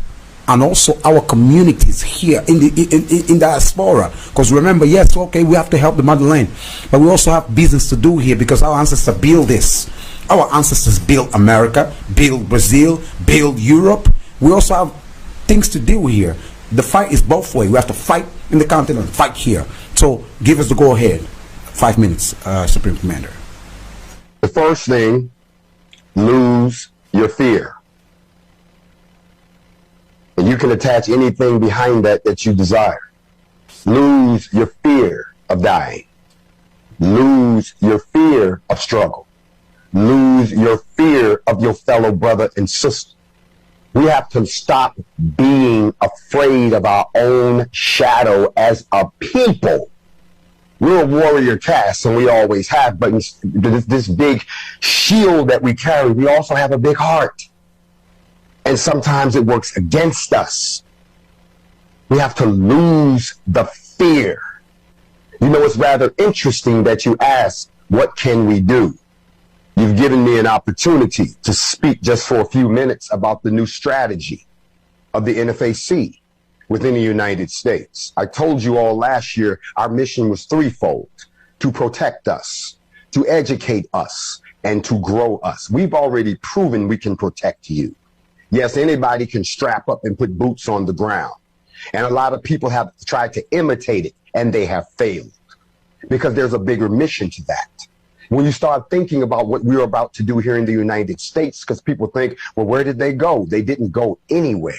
and also our communities here in the in diaspora. Because remember, yes, okay, we have to help the motherland, but we also have business to do here because our ancestors built this. Our ancestors built America, built Brazil, built Europe. We also have things to do here. The fight is both ways. We have to fight in the continent, fight here. So give us the go ahead. 5 minutes, Supreme Commander. The first thing, lose your fear. And you can attach anything behind that that you desire. Lose your fear of dying. Lose your fear of struggle. Lose your fear of your fellow brother and sister. We have to stop being afraid of our own shadow as a people. We're a warrior caste, and we always have, but this big shield that we carry, we also have a big heart. And sometimes it works against us. We have to lose the fear. You know, it's rather interesting that you ask, what can we do? You've given me an opportunity to speak just for a few minutes about the new strategy of the NFAC within the United States. I told you all last year our mission was threefold: to protect us, to educate us, and to grow us. We've already proven we can protect you. Yes, anybody can strap up and put boots on the ground. And a lot of people have tried to imitate it, and they have failed because there's a bigger mission to that. When you start thinking about what we're about to do here in the United States, because people think, well, where did they go? They didn't go anywhere.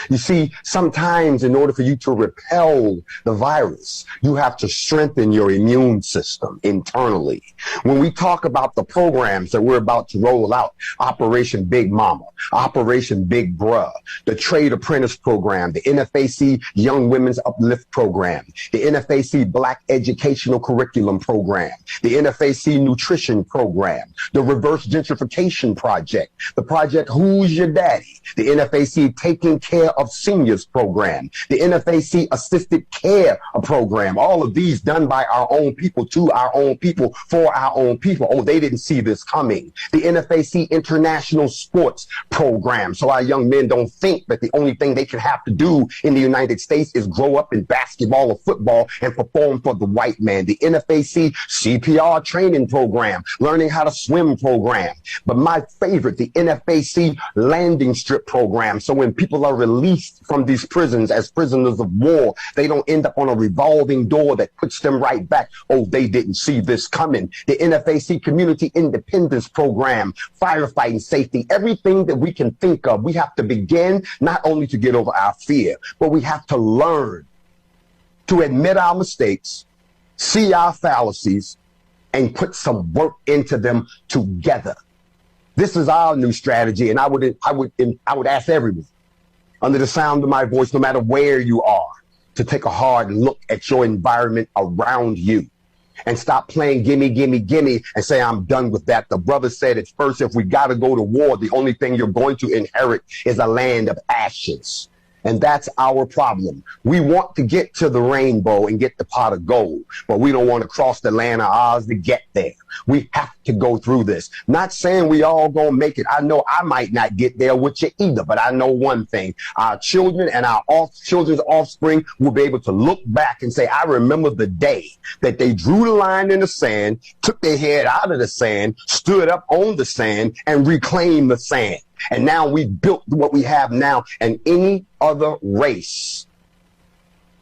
You see, sometimes in order for you to repel the virus, you have to strengthen your immune system internally. When we talk about the programs that we're about to roll out, Operation Big Mama, Operation Big Bruh, the Trade Apprentice Program, the NFAC Young Women's Uplift Program, the NFAC Black Educational Curriculum Program, the NFAC Nutrition Program, the Reverse Gentrification Project, the Project Who's Your Daddy, the NFAC Taking Care of Seniors Program, the NFAC Assisted Care Program, all of these done by our own people, to our own people, for our own people. Oh, they didn't see this coming. The NFAC International Sports Program, so our young men don't think that the only thing they can have to do in the United States is grow up in basketball or football and perform for the white man. The NFAC CPR training program, learning how to swim program. But my favorite, the NFAC landing strip program. So when people are released from these prisons as prisoners of war, they don't end up on a revolving door that puts them right back. Oh, they didn't see this coming. The NFAC Community Independence Program, firefighting safety, everything that we can think of, we have to begin not only to get over our fear, but we have to learn to admit our mistakes, see our fallacies, and put some work into them together. This is our new strategy, and I would ask everyone under the sound of my voice, no matter where you are, to take a hard look at your environment around you and stop playing gimme, gimme, gimme and say, I'm done with that. The brother said at first, if we got to go to war, the only thing you're going to inherit is a land of ashes. And that's our problem. We want to get to the rainbow and get the pot of gold, but we don't want to cross the land of Oz to get there. We have to go through this. Not saying we all gonna make it. I know I might not get there with you either, but I know one thing. Our children and our children's offspring will be able to look back and say, I remember the day that they drew the line in the sand, took their head out of the sand, stood up on the sand, and reclaimed the sand. And now we've built what we have now, and any other race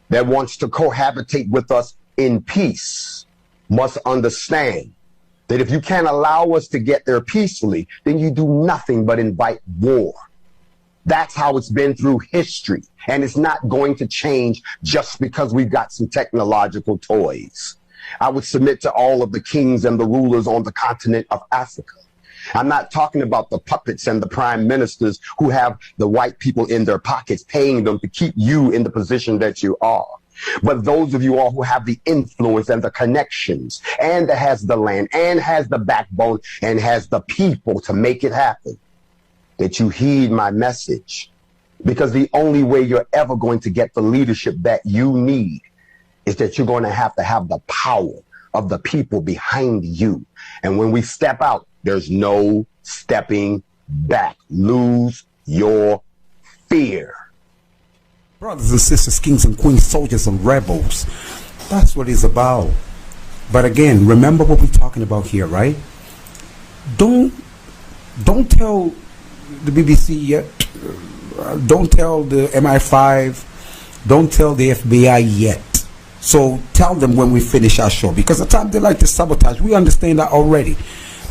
that wants to cohabitate with us in peace must understand that if you can't allow us to get there peacefully, then you do nothing but invite war. That's how it's been through history, and it's not going to change just because we've got some technological toys. I would submit to all of the kings and the rulers on the continent of Africa. I'm not talking about the puppets and the prime ministers who have the white people in their pockets paying them to keep you in the position that you are. But those of you all who have the influence and the connections and that has the land and has the backbone and has the people to make it happen, that you heed my message. Because the only way you're ever going to get the leadership that you need is that you're going to have the power of the people behind you. And when we step out, there's no stepping back. Lose your fear. Brothers and sisters, kings and queens, soldiers and rebels. That's what it's about. But again, remember what we're talking about here, right? Don't tell the BBC yet. Don't tell the MI5. Don't tell the FBI yet. So tell them when we finish our show, because at times they like to sabotage. We understand that already.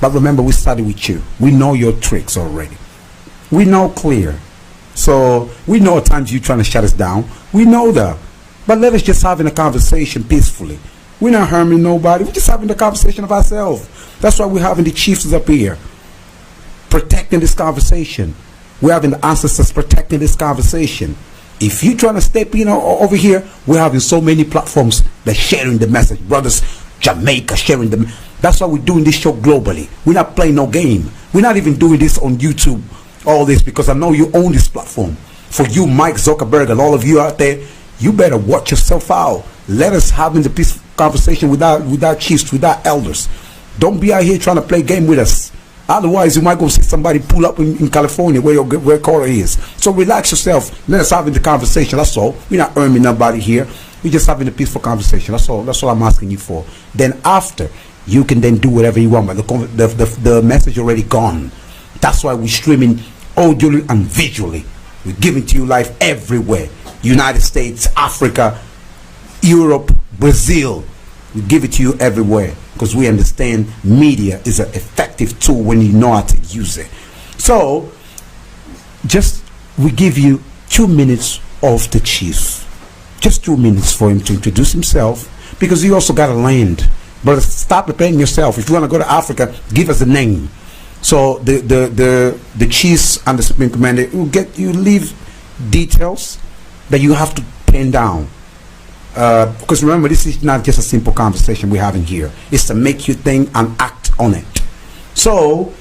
But remember, we started with you. We know your tricks already. We know clear. So we know at times you're trying to shut us down. We know that. But let us just having a conversation peacefully. We're not harming nobody. We're just having the conversation of ourselves. That's why we're having the chiefs up here protecting this conversation. We're having the ancestors protecting this conversation. If you're trying to step in over here, we're having so many platforms that sharing the message. Brothers, Jamaica sharing them. That's why we're doing this show globally. We're not playing no game. We're not even doing this on YouTube, all this, because I know you own this platform. For you, Mike Zuckerberg, and all of you out there, you better watch yourself out. Let us have in the peaceful conversation without chiefs, without elders. Don't be out here trying to play game with us. Otherwise, you might go see somebody pull up in California where caller is. So relax yourself. Let us have in the conversation. That's all. We're not earning nobody here. We're just having a peaceful conversation. That's all. That's all I'm asking you for. Then after, you can then do whatever you want. But the message already gone. That's why we're streaming audio and visually. We're giving to you live everywhere. United States, Africa, Europe, Brazil. We give it to you everywhere, because we understand media is an effective tool when you know how to use it. So, just we give you 2 minutes of the chief. Just 2 minutes for him to introduce himself, because he also got a land. But stop preparing yourself. If you want to go to Africa, give us a name. So the chiefs and the supreme commander will get you leave details that you have to pen down. Because remember, this is not just a simple conversation we're having here. It's to make you think and act on it. So,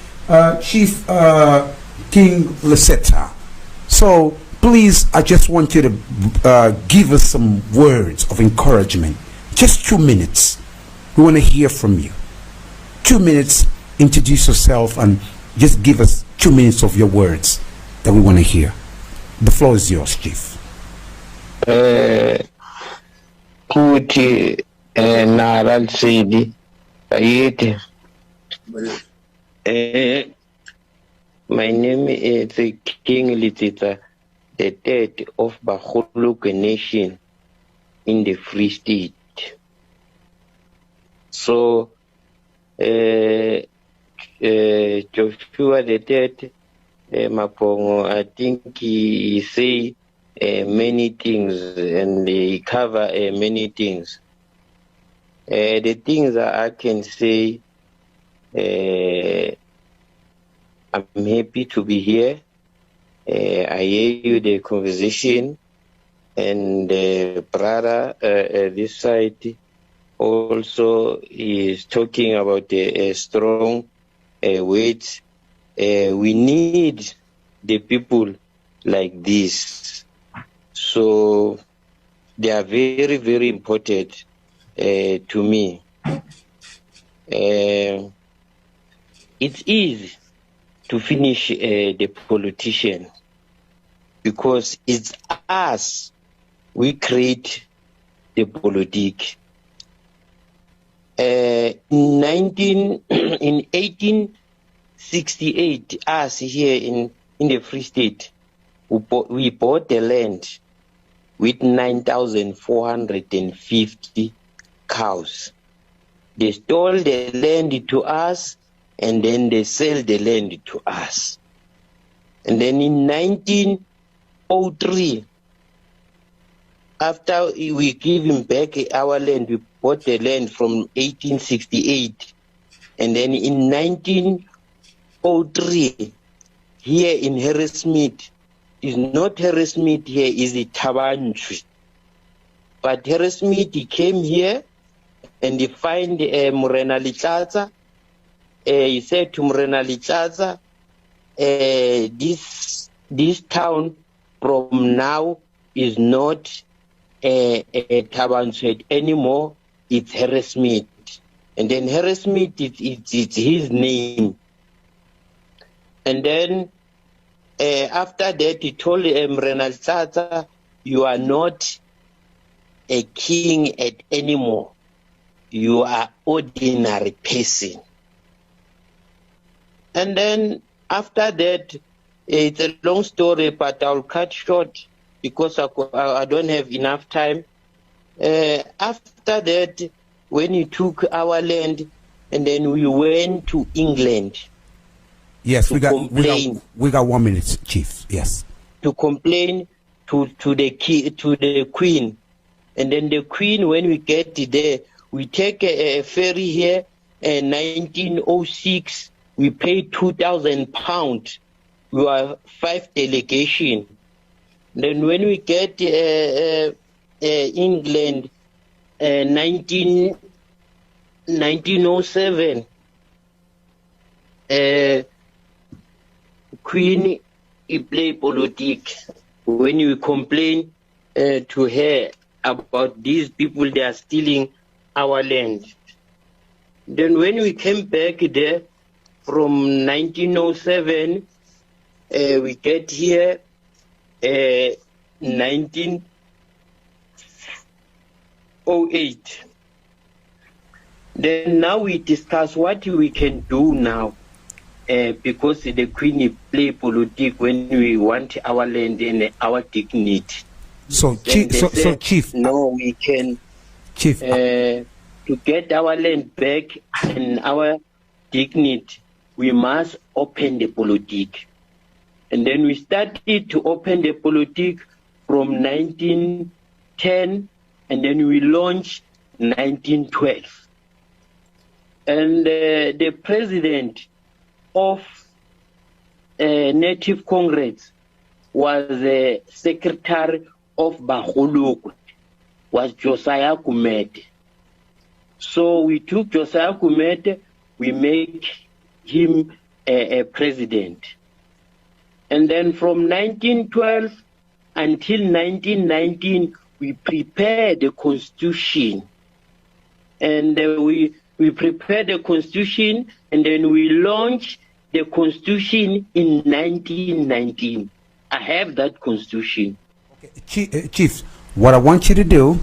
Chief King Laseta, so please, I just want you to give us some words of encouragement. Just 2 minutes. We want to hear from you. 2 minutes, introduce yourself and just give us 2 minutes of your words that we want to hear. The floor is yours, Chief. Kuti Naral Sidi Ayeti. My name is King Litita, the third of Bahuluke Nation in the Free State. So, Joshua the third, Mapongo, I think he say many things, and they cover many things. The things that I can say, I'm happy to be here. I hear you the conversation, and brother this side also is talking about the strong words. We need the people like this. So they are very, very important to me. It's easy to finish the politician, because it's us, we create the politic. In 1868, us here in the Free State, we bought the land with 9,450 cows. They stole the land to us, and then they sell the land to us. And then in 1903, after we give him back our land, we bought the land from 1868. And then in 1903, here in Harrismith, is not Harrismith here, is the Tabanchu. But Harrismith, he came here and he find Morena Litlaza. He said to Morena Litlaza, this town from now is not Tabanchu anymore, it's Harrismith. And then Harrismith, it's his name. And then after that, he told Morena Litlaza, you are not a king anymore. You are ordinary person. And then after that, it's a long story, but I'll cut short because I don't have enough time. After that, when he took our land, and then we went to England. Yes, we got 1 minute, Chief. Yes. To complain to the Queen, and then the Queen, when we get there, we take a ferry here. In 1906, we paid £2,000. We were 5 delegation. Then when we get England, 1907, Queen play politics. When we complain to her about these people, they are stealing our land. Then when we came back there from 1907, we get here 1908. Then now we discuss what we can do now, because the Queen play politics when we want our land and our dignity. So, Chief, no, we can, Chief, to get our land back and our dignity, we must open the politics. And then we started to open the politics from 1910, and then we launched 1912. And the president of Native Congress was the secretary of Bahuluk, was Josiah Kumete. So we took Josiah Kumete, we make him a president. And then from 1912 until 1919, we prepared the constitution. And we prepared the constitution, and then we launched the constitution in 1919. I have that constitution. Okay. Chief, what I want you to do,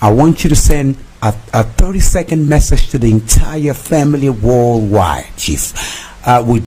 I want you to send a 30-second message to the entire family worldwide, Chief.